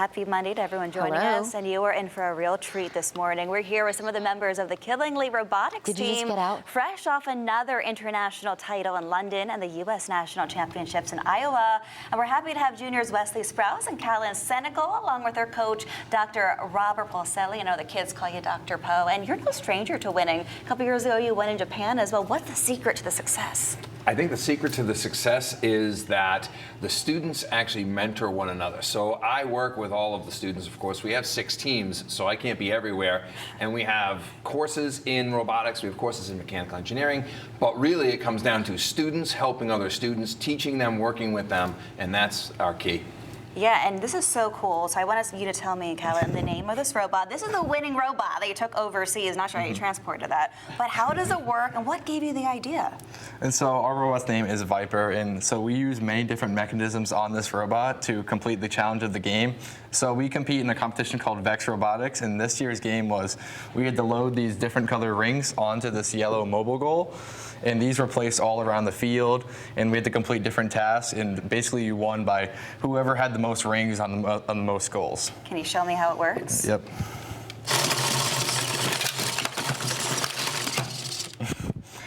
Happy Monday to everyone joining us, and you are in for a real treat this morning. We're here with some of the members of the Killingly Robotics team, fresh off another international title in London and the U.S. National Championships in Iowa. And we're happy to have juniors Wesley Sprouse and Callan Senecal, along with their coach, Dr. Robert Polselli. I know the kids call you Dr. Poe, and you're no stranger to winning. A couple years ago, you won in Japan as well. What's the secret to the success? I think the secret to the success is that the students actually mentor one another. So I work with all of the students, of course. We have 6 teams, so I can't be everywhere. And we have courses in robotics, we have courses in mechanical engineering, but really it comes down to students helping other students, teaching them, working with them, and that's our key. Yeah, and this is so cool. So I want you to tell me, Callan, the name of this robot. This is the winning robot that you took overseas. Not sure how you transported that. But how does it work, and what gave you the idea? And so our robot's name is Viper, and so we use many different mechanisms on this robot to complete the challenge of the game. So we compete in a competition called Vex Robotics, and this year's game was we had to load these different color rings onto this yellow mobile goal. And these were placed all around the field, and we had to complete different tasks, and basically you won by whoever had the most rings on the most goals. Can you show me how it works? Yep.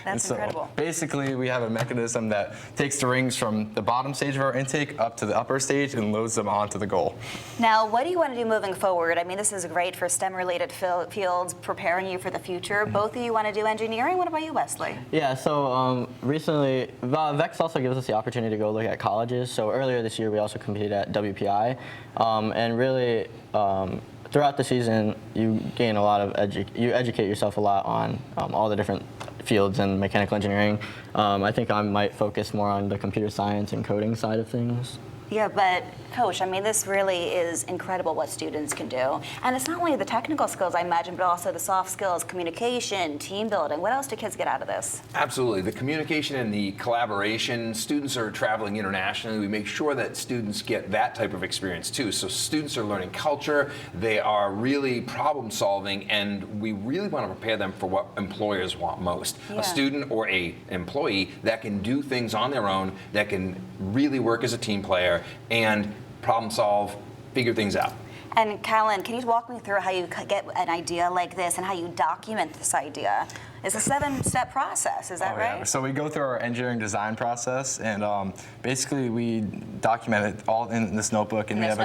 That's incredible. Basically, we have a mechanism that takes the rings from the bottom stage of our intake up to the upper stage and loads them onto the goal. Now, what do you want to do moving forward? I mean, this is great for STEM-related fields, preparing you for the future. Both of you want to do engineering. What about you, Wesley? Yeah, so recently, Vex also gives us the opportunity to go look at colleges. So earlier this year, we also competed at WPI. And really, throughout the season, you gain a lot of you educate yourself a lot on all the different fields in mechanical engineering. I think I might focus more on the computer science and coding side of things. Yeah, but Coach, I mean, this really is incredible what students can do. And it's not only the technical skills, I imagine, but also the soft skills, communication, team building. What else do kids get out of this? Absolutely. The communication and the collaboration. Students are traveling internationally. We make sure that students get that type of experience too. So students are learning culture. They are really problem solving, and we really want to prepare them for what employers want most. Yeah. A student or a employee that can do things on their own, that can really work as a team player and problem solve, figure things out. And Callan, can you walk me through how you get an idea like this and how you document this idea? It's a 7-step process, is that right? Yeah. So we go through our engineering design process, and basically we document it all in this notebook. And we have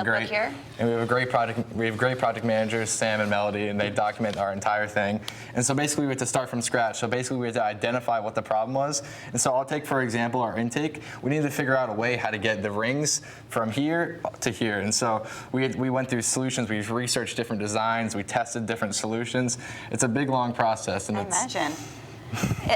great project managers, Sam and Melody, and they document our entire thing. And so basically we have to start from scratch. So basically we have to identify what the problem was. And so I'll take, for example, our intake. We need to figure out a way how to get the rings from here to here. And so we went through solutions. We researched different designs. We tested different solutions. It's a big, long process. And I imagine.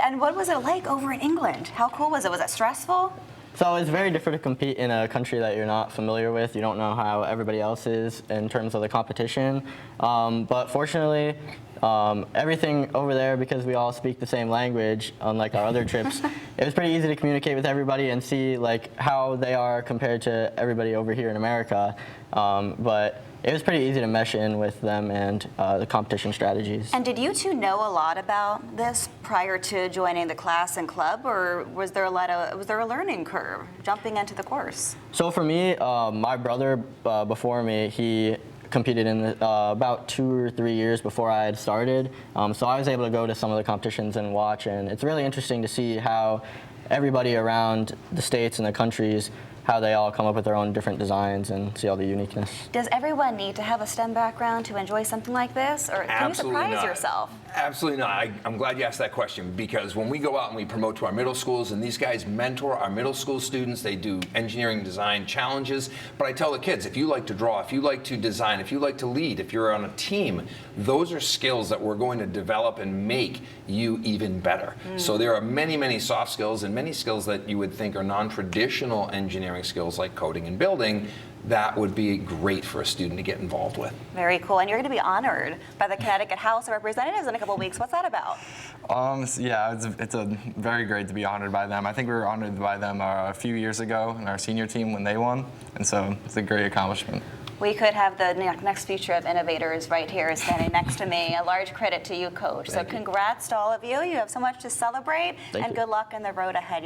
And what was it like over in England? How cool was it? Was it stressful? So it's very different to compete in a country that you're not familiar with. You don't know how everybody else is in terms of the competition. But fortunately, everything over there, because we all speak the same language, unlike our other trips, it was pretty easy to communicate with everybody and see like how they are compared to everybody over here in America. But it was pretty easy to mesh in with them and the competition strategies. And did you two know a lot about this prior to joining the class and club, or was there a learning curve jumping into the course? So for me, my brother before me, he competed in about 2 or 3 years before I had started. So I was able to go to some of the competitions and watch, and it's really interesting to see how everybody around the states and the countries, how they all come up with their own different designs and see all the uniqueness. Does everyone need to have a STEM background to enjoy something like this, or can you surprise yourself? Absolutely not. I'm glad you asked that question, because when we go out and we promote to our middle schools, and these guys mentor our middle school students, they do engineering design challenges. But I tell the kids, if you like to draw, if you like to design, if you like to lead, if you're on a team, those are skills that we're going to develop and make you even better. So there are many, many soft skills and many skills that you would think are non-traditional engineering skills like coding and building that would be great for a student to get involved with. Very cool. And you're going to be honored by the Connecticut House of Representatives in a couple of weeks. What's that about? Yeah, it's very great to be honored by them. I think we were honored by them a few years ago in our senior team when they won, and so it's a great accomplishment. We could have the next future of innovators right here standing next to me. A large credit to you, Coach. So congrats to all of you. You have so much to celebrate, and good luck in the road ahead.